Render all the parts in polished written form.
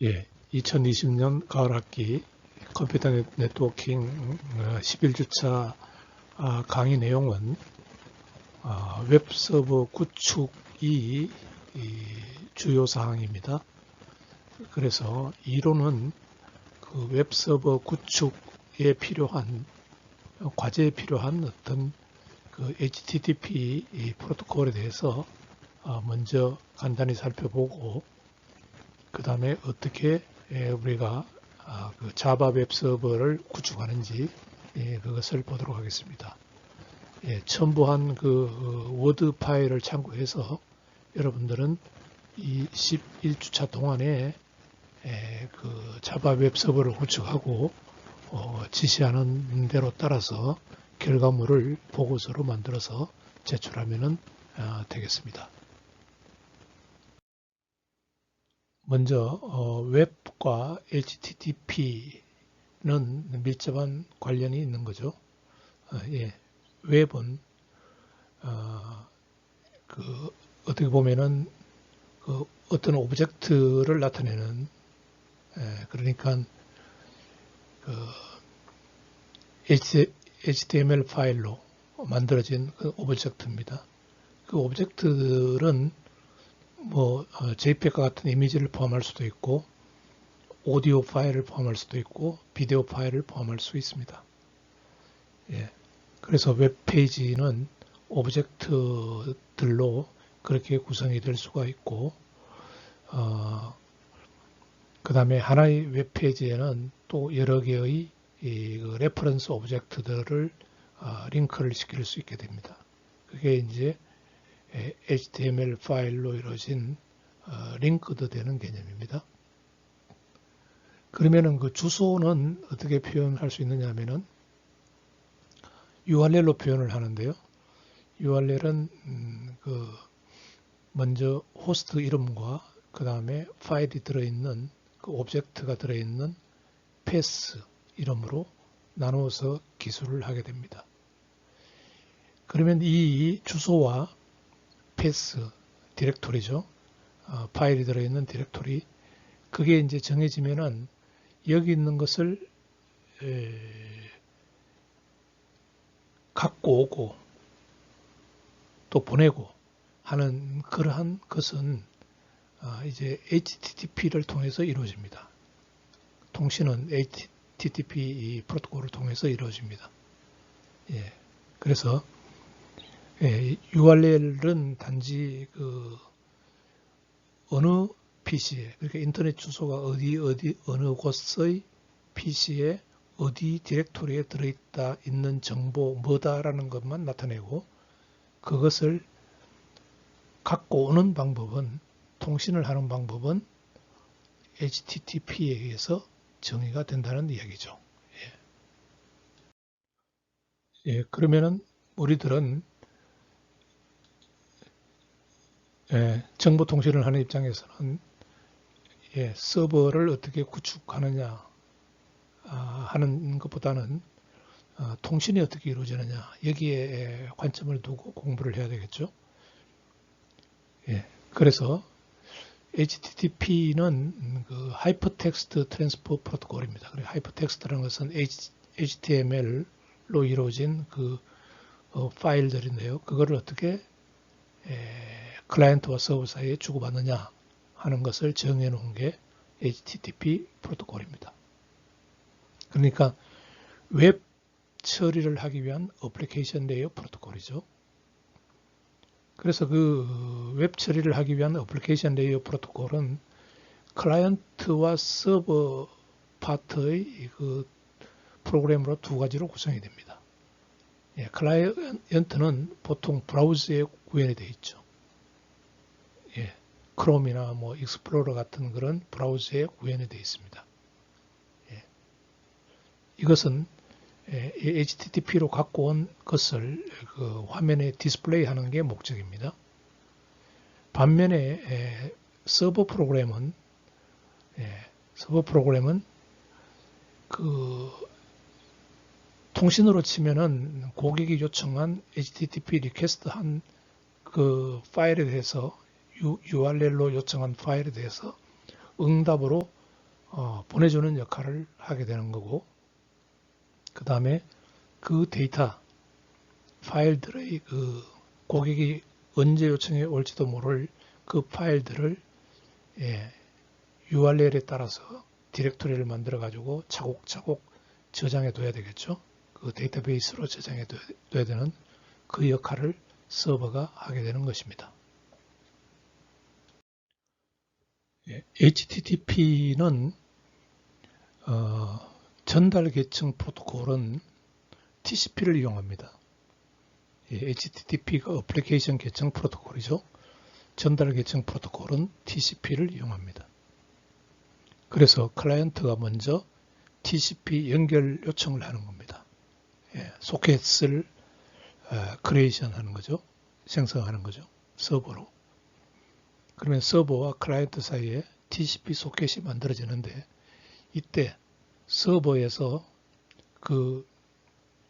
예, 2020년 가을 학기 컴퓨터 네트워킹 11주차 강의 내용은 웹서버 구축이 주요 사항입니다. 그래서 이론은 그 웹서버 구축에 필요한 과제에 필요한 어떤 그 HTTP 프로토콜에 대해서 먼저 간단히 살펴보고 그 다음에 어떻게 우리가 그 자바 웹서버를 구축하는지 그것을 보도록 하겠습니다. 첨부한 그 워드 파일을 참고해서 여러분들은 이 11주차 동안에 그 자바 웹서버를 구축하고 지시하는 대로 따라서 결과물을 보고서로 만들어서 제출하면 되겠습니다. 먼저 웹과 HTTP는 밀접한 관련이 있는 거죠. 웹은 그 어떻게 보면은 그 어떤 오브젝트를 나타내는 그러니까 그 HTML 파일로 만들어진 그 오브젝트입니다. 그 오브젝트들은 뭐 JPEG과 같은 이미지를 포함할 수도 있고 오디오 파일을 포함할 수도 있고 비디오 파일을 포함할 수 있습니다. 그래서 웹페이지는 오브젝트들로 그렇게 구성이 될 수가 있고 그 다음에 하나의 웹페이지에는 또 여러 개의 그 레퍼런스 오브젝트들을 링크를 시킬 수 있게 됩니다. 그게 이제 HTML 파일로 이루어진 링크도 되는 개념입니다. 그러면은 그 주소는 어떻게 표현할 수 있느냐 하면은 URL로 표현을 하는데요. URL은 그 먼저 호스트 이름과 그 다음에 파일이 들어있는 그 오브젝트가 들어있는 패스 이름으로 나누어서 기술을 하게 됩니다. 그러면 이 주소와 패스 디렉토리죠. 파일이 들어있는 디렉토리 그게 이제 정해지면은 여기 있는 것을 갖고 오고 또 보내고 하는 그러한 것은 이제 HTTP를 통해서 이루어집니다. 통신은 HTTP 프로토콜을 통해서 이루어집니다. 그래서 URL은 단지 그 어느 PC에 그러니까 인터넷 주소가 어느 곳의 PC에 어디 디렉토리에 들어있다 있는 정보 뭐다라는 것만 나타내고 그것을 갖고 오는 방법은 통신을 하는 방법은 HTTP에 의해서 정의가 된다는 이야기죠. 그러면은 우리들은 정보통신을 하는 입장에서는 서버를 어떻게 구축하느냐 하는 것보다는 통신이 어떻게 이루어지느냐 여기에 관점을 두고 공부를 해야 되겠죠. 그래서 HTTP는 그 하이퍼텍스트 트랜스퍼 프로토콜입니다. 그리고 하이퍼텍스트라는 것은 HTML로 이루어진 그 파일들인데요. 그거를 어떻게 클라이언트와 서버 사이에 주고받느냐 하는 것을 정해 놓은 게 HTTP 프로토콜입니다. 그러니까 웹 처리를 하기 위한 어플리케이션 레이어 프로토콜이죠. 그래서 그 웹 처리를 하기 위한 어플리케이션 레이어 프로토콜은 클라이언트와 서버 파트의 그 프로그램으로 두 가지로 구성이 됩니다. 클라이언트는 보통 브라우저에 구현이 되어 있죠. 크롬이나 뭐 익스플로러 같은 그런 브라우저에 구현이 되어 있습니다. 이것은 HTTP로 갖고 온 것을 그 화면에 디스플레이 하는 게 목적입니다. 반면에 서버 프로그램은 그 통신으로 치면은 고객이 요청한 HTTP 리퀘스트 한 그 파일에 대해서 URL로 요청한 파일에 대해서 응답으로 보내주는 역할을 하게 되는 거고, 그 다음에 그 데이터 파일들의 그 고객이 언제 요청해 올지도 모를 그 파일들을 URL에 따라서 디렉토리를 만들어 가지고 차곡차곡 저장해 둬야 되겠죠. 그 데이터베이스로 저장해 둬야 되는 그 역할을 서버가 하게 되는 것입니다. HTTP는 전달 계층 프로토콜은 TCP를 이용합니다. HTTP가 어플리케이션 계층 프로토콜이죠. 전달 계층 프로토콜은 TCP를 이용합니다. 그래서 클라이언트가 먼저 TCP 연결 요청을 하는 겁니다. 소켓을 크리에이션 하는 거죠. 생성하는 거죠. 서버로. 그러면 서버와 클라이언트 사이에 TCP 소켓이 만들어지는데 이때 서버에서 그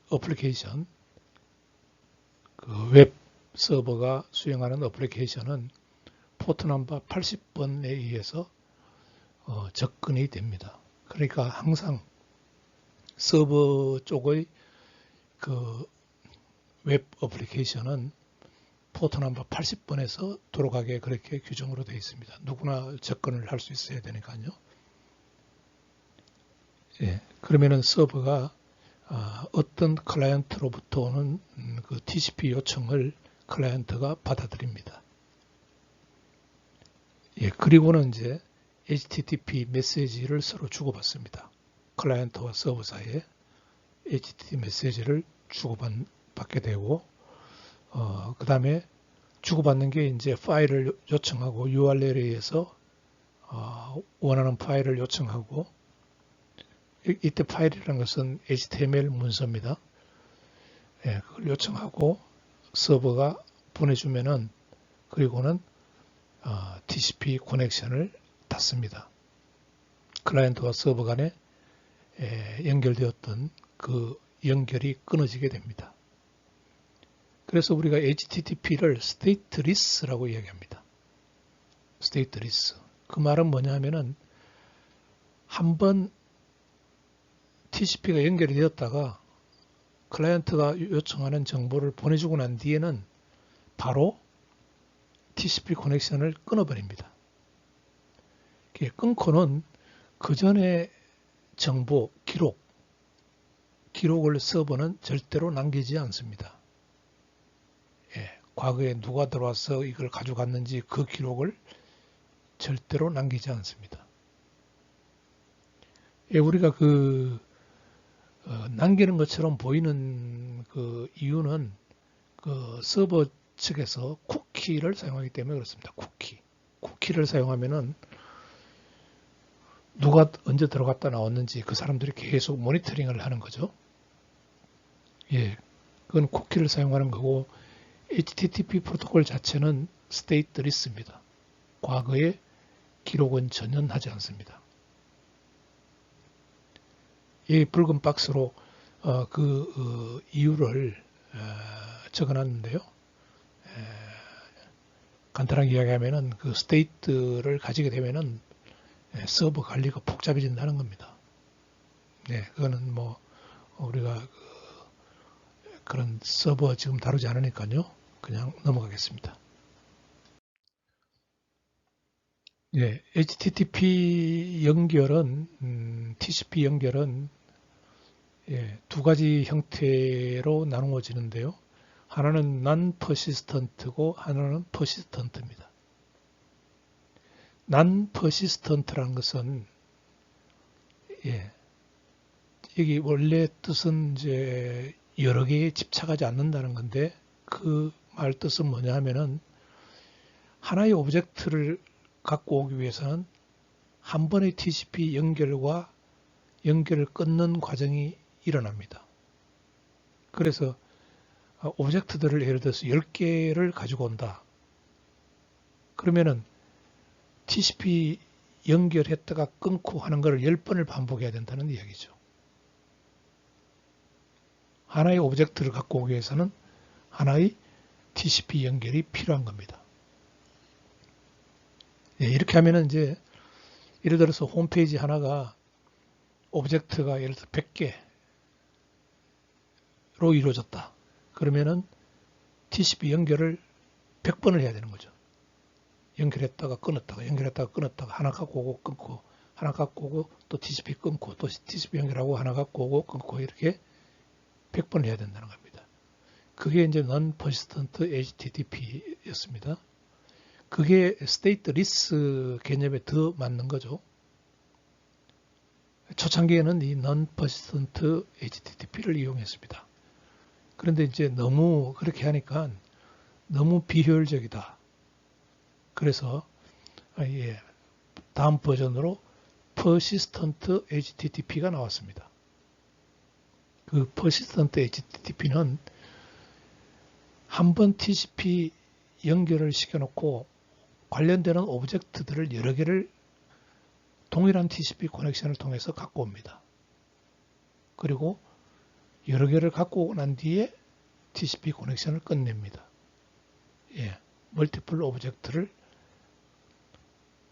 어플리케이션, 그 웹 서버가 수행하는 어플리케이션은 포트 넘버 80번에 의해서 접근이 됩니다. 그러니까 항상 서버 쪽의 그 웹 어플리케이션은 포트 넘버 80번에서 돌아가게 그렇게 규정으로 되어 있습니다. 누구나 접근을 할 수 있어야 되니까요. 그러면은 서버가 어떤 클라이언트로부터 오는 그 TCP 요청을 클라이언트가 받아들입니다. 그리고는 이제 HTTP 메시지를 서로 주고받습니다. 클라이언트와 서버 사이에 HTTP 메시지를 주고받게 되고, 그 다음에 주고받는 게 이제 파일을 요청하고 URL에 의해서 원하는 파일을 요청하고, 이때 파일이라는 것은 HTML 문서입니다. 그걸 요청하고 서버가 보내주면은 그리고는 TCP 커넥션을 닫습니다. 클라이언트와 서버 간에 연결되었던 그 연결이 끊어지게 됩니다. 그래서 우리가 HTTP를 stateless라고 이야기합니다. stateless. 그 말은 뭐냐 하면은 한번 TCP가 연결이 되었다가 클라이언트가 요청하는 정보를 보내주고 난 뒤에는 바로 TCP 커넥션을 끊어버립니다. 끊고는 그 전에 정보, 기록을 서버는 절대로 남기지 않습니다. 과거에 누가 들어와서 이걸 가져갔는지 그 기록을 절대로 남기지 않습니다. 우리가 남기는 것처럼 보이는 그 이유는 그 서버 측에서 쿠키를 사용하기 때문에 그렇습니다. 쿠키를 사용하면은 누가 언제 들어갔다 나왔는지 그 사람들이 계속 모니터링을 하는 거죠. 그건 쿠키를 사용하는 거고, HTTP 프로토콜 자체는 stateless입니다. 과거의 기록은 전혀 하지 않습니다. 이 붉은 박스로 그 이유를 적어놨는데요. 간단하게 이야기하면은 그 스테이트를 가지게 되면은 서버 관리가 복잡해진다는 겁니다. 그거는 뭐 우리가 그런 서버 지금 다루지 않으니까요. 그냥 넘어가겠습니다. HTTP 연결은 TCP 연결은 두 가지 형태로 나누어지는데요. 하나는 non-persistent고 하나는 persistent입니다. non-persistent라는 것은 여기 원래 뜻은 이제 여러 개에 집착하지 않는다는 건데 그 말 뜻은 뭐냐 하면은 하나의 오브젝트를 갖고 오기 위해서는 한 번의 TCP 연결과 연결을 끊는 과정이 일어납니다. 그래서 오브젝트들을 예를 들어서 10개를 가지고 온다. 그러면은 TCP 연결했다가 끊고 하는 것을 10번을 반복해야 된다는 이야기죠. 하나의 오브젝트를 갖고 오기 위해서는 하나의 TCP 연결이 필요한 겁니다. 이렇게 하면은 이제 예를 들어서 홈페이지 하나가 오브젝트가 예를 들어 100개로 이루어졌다. 그러면은 TCP 연결을 100번을 해야 되는 거죠. 연결했다가 끊었다가 연결했다가 끊었다가 하나 갖고 오고 끊고 하나 갖고 오고 또 TCP 끊고 또 TCP 연결하고 하나 갖고 오고 끊고 이렇게 100번을 해야 된다는 겁니다. 그게 이제 Non-Persistent HTTP였습니다. 그게 stateless 개념에 더 맞는 거죠. 초창기에는 이 Non-Persistent HTTP를 이용했습니다. 그런데 이제 너무 그렇게 하니까 너무 비효율적이다. 그래서 다음 버전으로 Persistent HTTP가 나왔습니다. 그 Persistent HTTP는 한번 TCP 연결을 시켜놓고 관련되는 오브젝트들을 여러 개를 동일한 TCP 커넥션을 통해서 갖고 옵니다. 그리고 여러 개를 갖고 오고 난 뒤에 TCP 커넥션을 끝냅니다. 멀티플 오브젝트를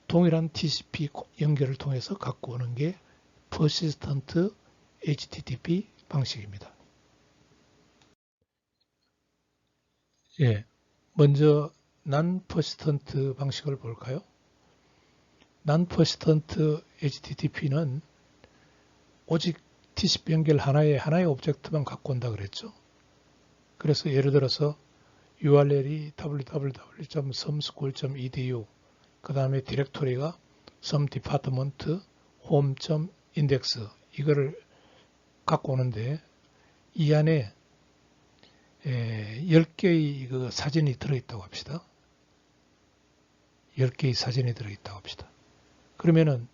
동일한 TCP 연결을 통해서 갖고 오는 게 Persistent HTTP 방식입니다. 먼저 Non-Persistent 방식을 볼까요? Non-Persistent HTTP는 오직 TCP 연결 하나의 오브젝트만 갖고 온다 그랬죠. 그래서 예를 들어서 URL이 www.someschool.edu 그 다음에 디렉토리가 somedepartment home.index 이거를 갖고 오는데 이 안에 10개의 그 사진이 들어있다고 합시다. 10개의 사진이 들어있다고 합시다. 그러면은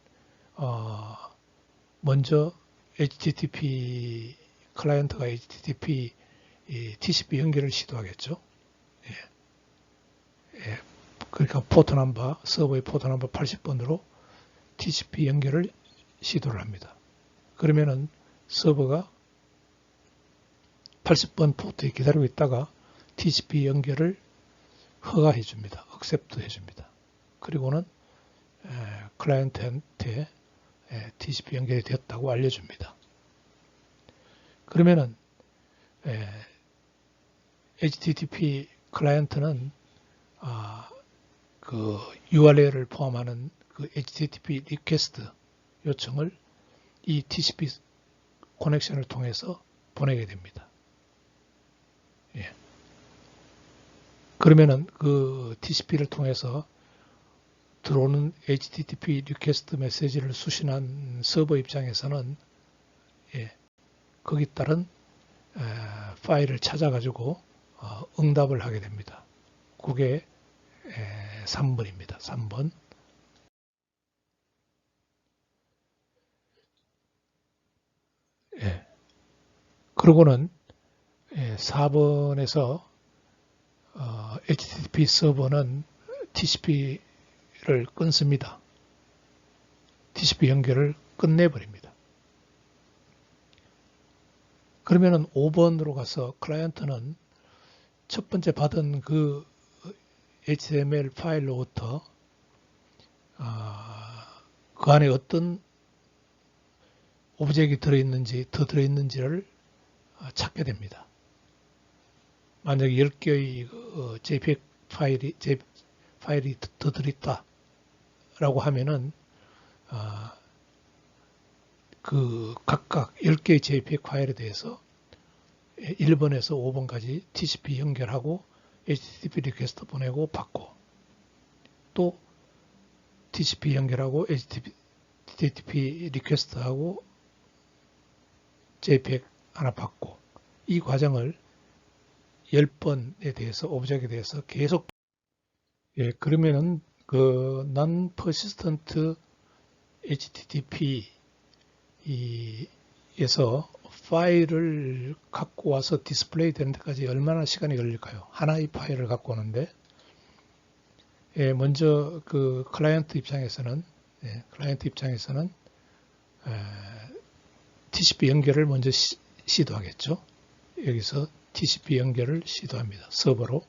먼저 HTTP 클라이언트가 HTTP TCP 연결을 시도하겠죠. 그러니까 포트 넘버, 서버의 포트 넘버 80번으로 TCP 연결을 시도를 합니다. 그러면은 서버가 80번 포트에 기다리고 있다가 TCP 연결을 허가해 줍니다. 액셉트 해줍니다. 그리고는 클라이언트한테 TCP 연결이 되었다고 알려줍니다. 그러면은 HTTP 클라이언트는 그 URL을 포함하는 그 HTTP 리퀘스트 요청을 이 TCP 커넥션을 통해서 보내게 됩니다. 그러면은 그 TCP를 통해서 들어오는 HTTP 리퀘스트 메시지를 수신한 서버 입장에서는 거기 따른 파일을 찾아가지고 응답을 하게 됩니다. 그게 3번입니다. 3번. 그러고는 4번에서 HTTP 서버는 TCP를 끊습니다. TCP 연결을 끝내버립니다. 그러면은 5번으로 가서 클라이언트는 첫 번째 받은 그 HTML 파일로부터 그 안에 어떤 오브젝트가 더 들어있는지를 찾게 됩니다. 만약에 10개의 JPEG 파일이 더 들어있다 라고 하면은 그 각각 10개의 JPEG 파일에 대해서 1번에서 5번까지 TCP 연결하고 HTTP 리퀘스트 보내고 받고 또 TCP 연결하고 HTTP 리퀘스트하고 JPEG 하나 받고 이 과정을 10번에 대해서 오브젝트에 대해서 계속 그러면은 그 Non-Persistent HTTP에서 파일을 갖고 와서 디스플레이 되는 데까지 얼마나 시간이 걸릴까요? 하나의 파일을 갖고 오는데 먼저 그 클라이언트 입장에서는 TCP 연결을 먼저 시도하겠죠. 여기서 TCP 연결을 시도합니다. 서버로.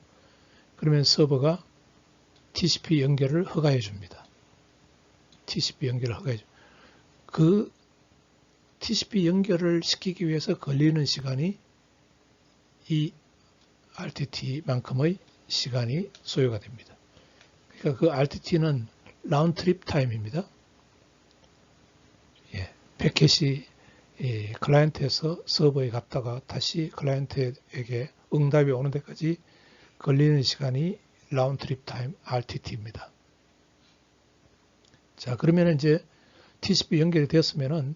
그러면 서버가 TCP 연결을 허가해 줍니다. TCP 연결을 하게 해줘. 그 TCP 연결을 시키기 위해서 걸리는 시간이 이 RTT만큼의 시간이 소요가 됩니다. 그러니까 그 RTT는 라운드 트립 타임입니다. 예, 패킷이 클라이언트에서 서버에 갔다가 다시 클라이언트에게 응답이 오는 데까지 걸리는 시간이 라운드 트립 타임 RTT입니다. 자, 그러면 이제 TCP 연결이 되었으면은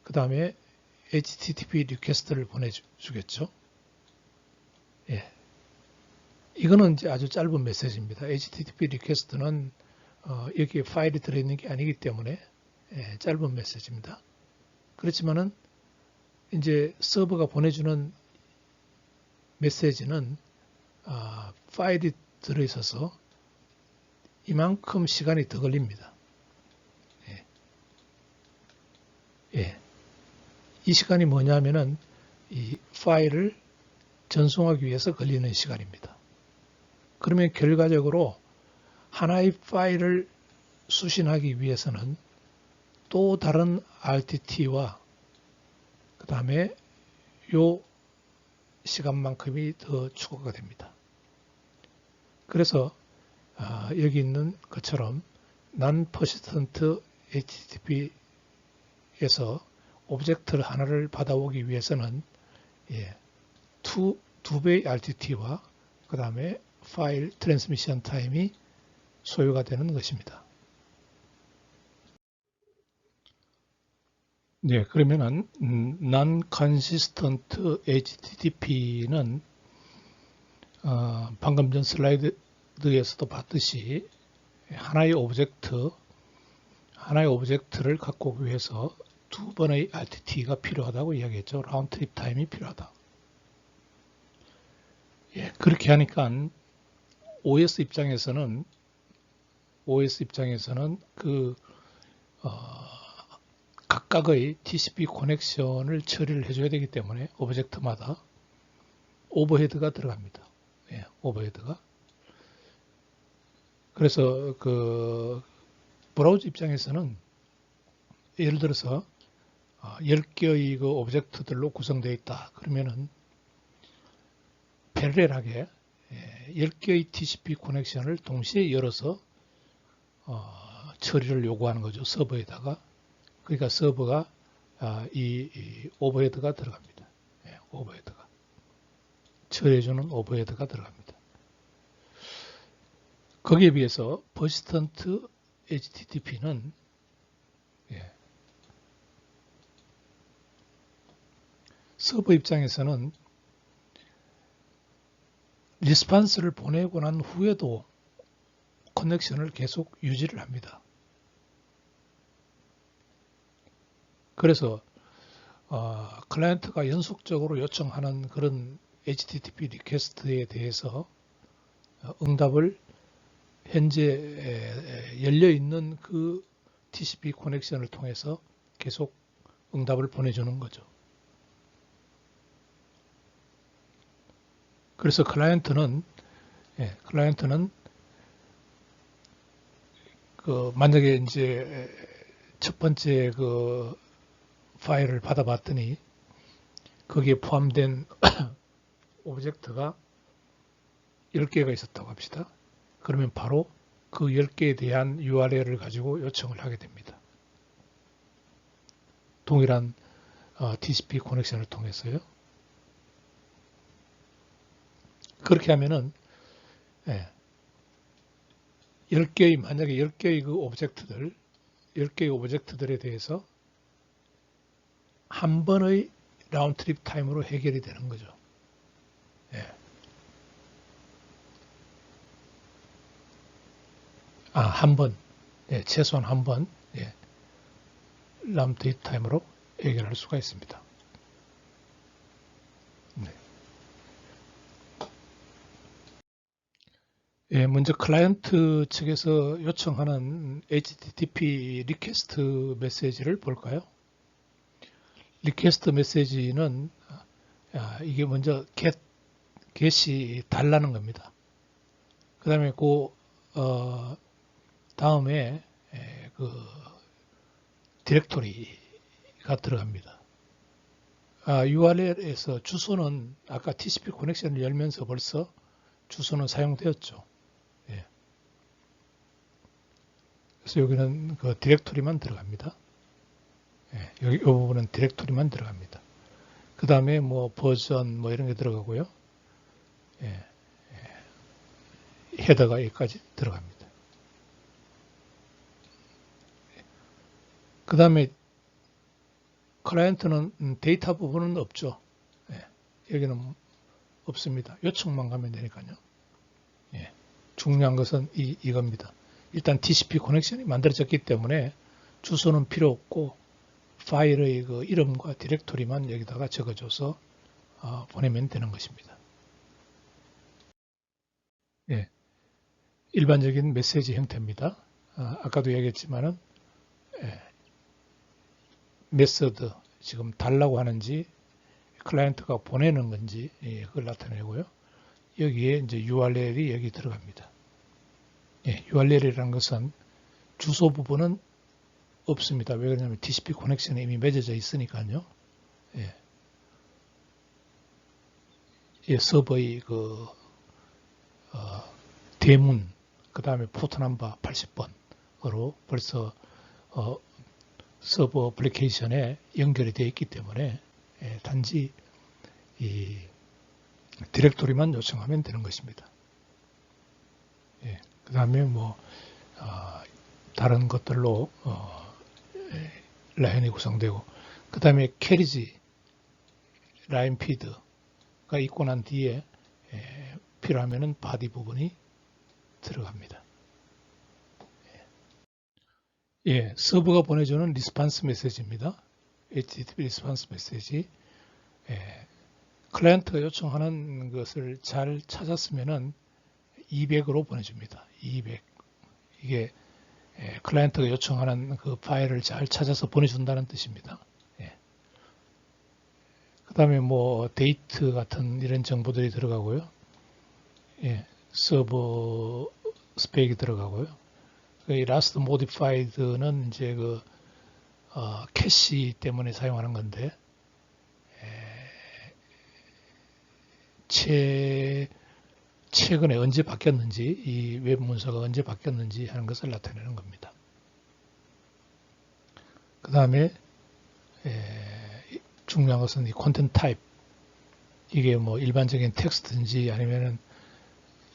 그 다음에 HTTP 리퀘스트를 보내주겠죠. 예. 이거는 이제 아주 짧은 메시지입니다. HTTP 리퀘스트는 여기에 파일이 들어있는 게 아니기 때문에 짧은 메시지입니다. 그렇지만은 이제 서버가 보내주는 메시지는 파일이 들어있어서 이만큼 시간이 더 걸립니다. 예. 이 시간이 뭐냐면은 이 파일을 전송하기 위해서 걸리는 시간입니다. 그러면 결과적으로 하나의 파일을 수신하기 위해서는 또 다른 RTT와 그 다음에 요 시간만큼이 더 추가가 됩니다. 그래서 여기 있는 것처럼 non-persistent HTTP에서 오브젝트 하나를 받아오기 위해서는 두 배의 RTT와 그 다음에 파일 트랜스미션 타임이 소요가 되는 것입니다. 네, 그러면은 non-consistent HTTP는 방금 전 슬라이드에서도 봤듯이 하나의 오브젝트를 갖고 오기 위해서 두 번의 RTT가 필요하다고 이야기했죠. 라운드 트립 타임이 필요하다. 예, 그렇게 하니까 OS 입장에서는 그 각각의 TCP 커넥션을 처리를 해줘야 되기 때문에 오브젝트마다 오버헤드가 들어갑니다. 예, 오버헤드가. 그래서 그 브라우저 입장에서는 예를 들어서 10개의 그 오브젝트들로 구성되어 있다. 그러면은 패러렐하게 10개의 TCP 커넥션을 동시에 열어서 처리를 요구하는 거죠. 서버에다가. 그러니까 서버가 이 오버헤드가 들어갑니다. 오버헤드가. 처리해주는 오버헤드가 들어갑니다. 거기에 비해서 persistent HTTP는 서버 입장에서는 리스판스를 보내고 난 후에도 커넥션을 계속 유지를 합니다. 그래서 클라이언트가 연속적으로 요청하는 그런 HTTP 리퀘스트에 대해서 응답을 현재 열려있는 그 TCP 커넥션을 통해서 계속 응답을 보내주는 거죠. 그래서 클라이언트는 그 만약에 이제 첫 번째 그 파일을 받아봤더니 거기에 포함된 오브젝트가 10개가 있었다고 합시다. 그러면 바로 그 10개에 대한 URL을 가지고 요청을 하게 됩니다. 동일한 TCP 커넥션을 통해서요. 그렇게 하면은 만약에 10개의 그 오브젝트들 10개의 오브젝트들에 대해서 한 번의 라운드 트립 타임으로 해결이 되는 거죠. 한 번, 최소한 한 번, 라운드 트립 타임으로 해결할 수가 있습니다. 먼저 클라이언트 측에서 요청하는 HTTP 리퀘스트 메시지를 볼까요? 리퀘스트 메시지는 이게 먼저 get이 달라는 겁니다. 그 다음에 다음에 그 디렉토리가 들어갑니다. URL에서 주소는 아까 TCP 커넥션을 열면서 벌써 주소는 사용되었죠. 예. 그래서 여기는 그 디렉토리만 들어갑니다. 예. 여기 이 부분은 디렉토리만 들어갑니다. 그 다음에 뭐 버전 뭐 이런 게 들어가고요. 예. 헤더가 여기까지 들어갑니다. 그 다음에 클라이언트는 데이터 부분은 없죠. 예. 여기는 없습니다. 요청만 가면 되니까요. 예. 중요한 것은 이겁니다. 일단 TCP 커넥션이 만들어졌기 때문에 주소는 필요 없고 파일의 그 이름과 디렉토리만 여기다가 적어줘서 보내면 되는 것입니다. 예. 일반적인 메시지 형태입니다. 아까도 얘기했지만은 메서드 지금 달라고 하는지 클라이언트가 보내는 건지 그걸 나타내고요. 여기에 이제 URL이 여기 들어갑니다. 예, URL이라는 것은 주소 부분은 없습니다. 왜 그러냐면 TCP 커넥션이 이미 맺어져 있으니까요. 예. 예, 서버의 그 대문, 그 다음에 포트 넘버 80번으로 벌써 서버 어플리케이션에 연결이 되어 있기 때문에 단지 이 디렉토리만 요청하면 되는 것입니다. 예, 그 다음에 뭐 다른 것들로 라인이 구성되고 그 다음에 캐리지 라인 피드가 있고 난 뒤에 필요하면은 바디 부분이 들어갑니다. 예, 서버가 보내주는 리스판스 메시지입니다. HTTP 리스판스 메시지. 클라이언트가 요청하는 것을 잘 찾았으면은 200으로 보내줍니다. 200. 이게 클라이언트가 요청하는 그 파일을 잘 찾아서 보내준다는 뜻입니다. 예. 그 다음에 뭐 데이트 같은 이런 정보들이 들어가고요. 예, 서버 스펙이 들어가고요. 이 last modified는 이제 그 캐시 때문에 사용하는 건데 최근에 언제 바뀌었는지 이 웹 문서가 언제 바뀌었는지 하는 것을 나타내는 겁니다. 그 다음에 중요한 것은 이 콘텐트 타입 이게 뭐 일반적인 텍스트인지 아니면은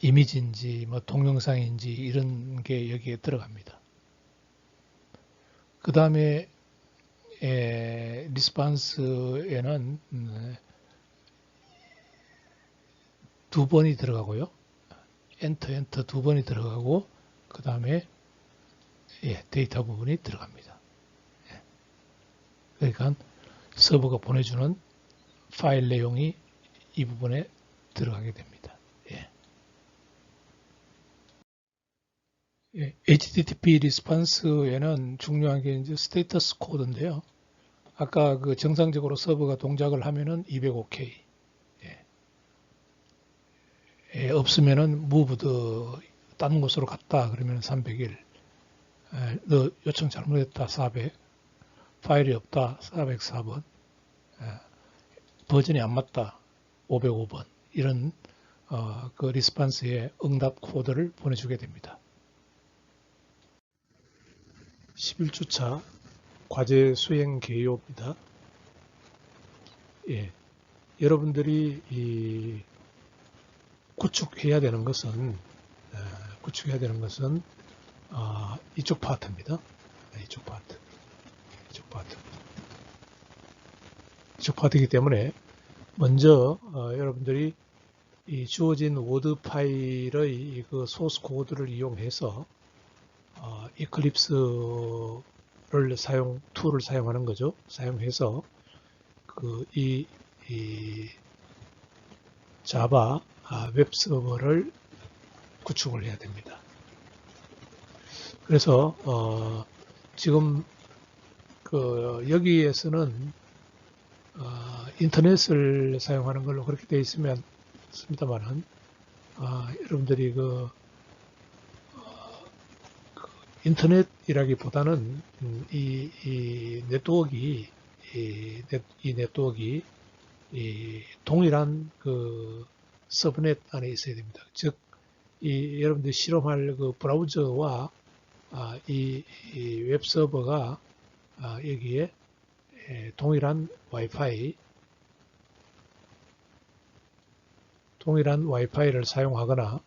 이미지인지 뭐 동영상인지 이런 게 여기에 들어갑니다. 그 다음에 리스판스에는 두 번이 들어가고요. 엔터 두 번이 들어가고 그 다음에 데이터 부분이 들어갑니다. 그러니까 서버가 보내주는 파일 내용이 이 부분에 들어가게 됩니다. HTTP 리스판스에는 중요한 게 이제 스테이터스 코드인데요. 아까 그 정상적으로 서버가 동작을 하면은 205K. 없으면은 moved 다른 곳으로 갔다 그러면 301. 너 요청 잘못했다 400. 파일이 없다 404번. 버전이 안 맞다 505번. 이런 그 리스판스의 응답 코드를 보내주게 됩니다. 11주차 과제 수행 개요입니다. 예, 여러분들이 구축해야 되는 것은 이쪽 파트입니다. 이쪽 파트이기 때문에 먼저 여러분들이 이 주어진 워드 파일의 그 소스 코드를 이용해서 이클립스를 툴을 사용하는 거죠. 사용해서 이 자바 웹 서버를 구축을 해야 됩니다. 그래서 지금 여기에서는 인터넷을 사용하는 걸로 그렇게 되어 있습니다만은 여러분들이 인터넷이라기보다는 이 네트워크가 이 네트워크가 이 동일한 그 서브넷 안에 있어야 됩니다. 즉, 여러분들이 실험할 그 브라우저와 이 웹 서버가 여기에 동일한 와이파이를 사용하거나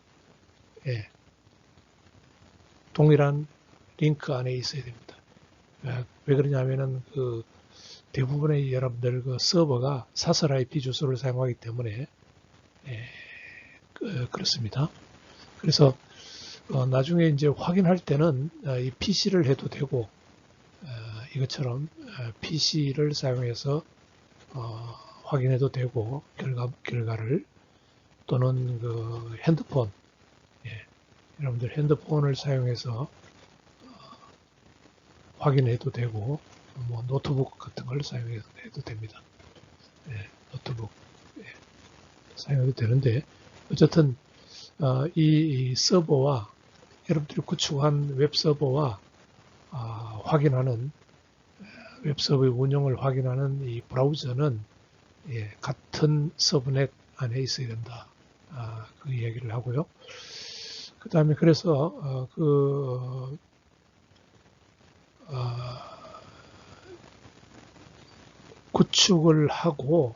동일한 링크 안에 있어야 됩니다. 왜 그러냐면은 그 대부분의 여러분들 그 서버가 사설 IP 주소를 사용하기 때문에 그렇습니다. 그래서 나중에 이제 확인할 때는 이 PC를 해도 되고 이것처럼 PC를 사용해서 확인해도 되고 결과를 또는 그 핸드폰 여러분들 핸드폰을 사용해서 확인해도 되고 뭐 노트북 같은 걸 사용해도 됩니다. 노트북 사용해도 되는데 어쨌든 이 서버와 여러분들이 구축한 웹 서버와 확인하는 웹 서버의 운영을 확인하는 이 브라우저는 같은 서브넷 안에 있어야 된다. 그 이야기를 하고요. 그 다음에 그래서 구축을 하고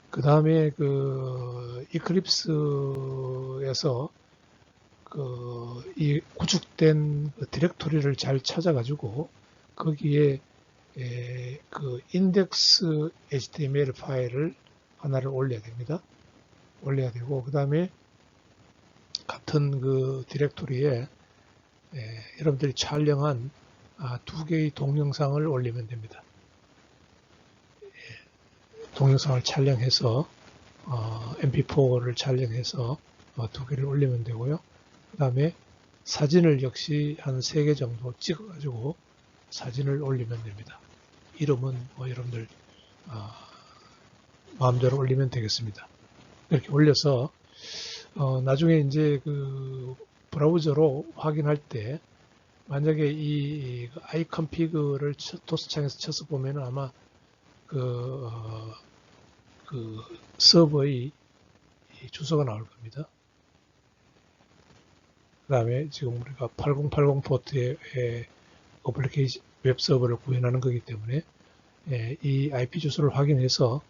그 다음에 그 이클립스에서 이 구축된 그 디렉토리를 잘 찾아가지고 거기에 그 인덱스 HTML 파일을 하나를 올려야 됩니다. 올려야 되고 그 다음에 같은 그 디렉토리에 여러분들이 촬영한 두 개의 동영상을 올리면 됩니다. 동영상을 촬영해서 mp4를 촬영해서 두 개를 올리면 되고요. 그 다음에 사진을 역시 한 3개 정도 찍어가지고 사진을 올리면 됩니다. 이름은 뭐 여러분들 마음대로 올리면 되겠습니다. 이렇게 올려서 나중에 이제 그 브라우저로 확인할 때 만약에 이 iconfig를 도스창에서 쳐서 보면 아마 그 서버의 주소가 나올 겁니다. 그 다음에 지금 우리가 8080 포트의 어플리케이션 웹 서버를 구현하는 거기 때문에 이 IP 주소를 확인해서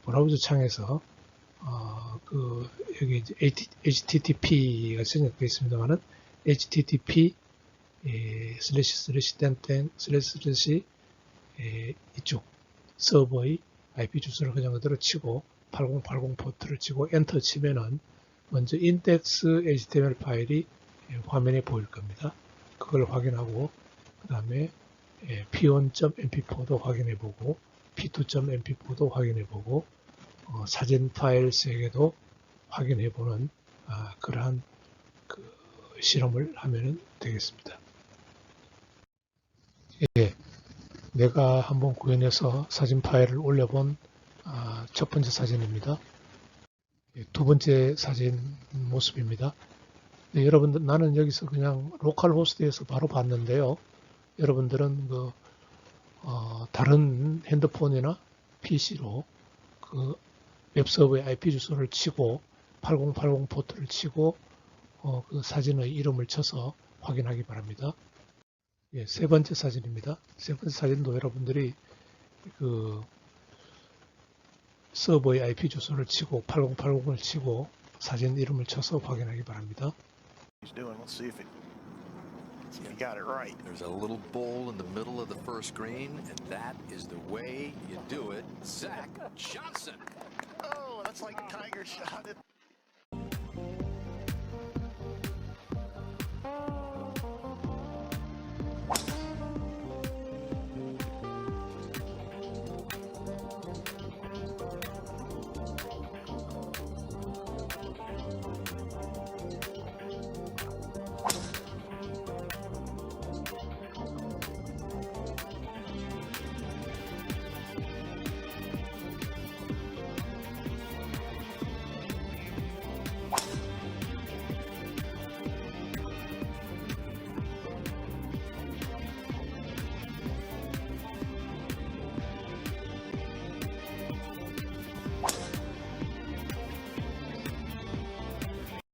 브라우저 창에서 여기 이제 HTTP가 선택되어 있습니다만은 HTTP //땡땡/ 이쪽 서버의 IP 주소를 그냥 그대로 치고 8080 포트를 치고 엔터 치면은 먼저 인덱스 HTML 파일이 화면에 보일 겁니다. 그걸 확인하고 그 다음에 p1.mp4도 확인해보고 p2.mp4도 확인해보고 사진 파일 3개도 확인해보는 그러한 그 실험을 하면 되겠습니다. 내가 한번 구현해서 사진 파일을 올려본 첫 번째 사진입니다. 두 번째 사진 모습입니다. 여러분들 나는 여기서 그냥 로컬 호스트에서 바로 봤는데요. 여러분들은 다른 핸드폰이나 PC로 그 웹서버의 IP 주소를 치고 8080 포트를 치고 그 사진의 이름을 쳐서 확인하기 바랍니다. 세 번째 사진입니다. 세 번째 사진도 여러분들이 그 서버의 IP 주소를 치고 8080을 치고 사진 이름을 쳐서 확인하기 바랍니다. You got it right. There's a little bowl in the middle of the first green, and that is the way you do it. Zach Johnson. Oh, that's like Tiger shot it.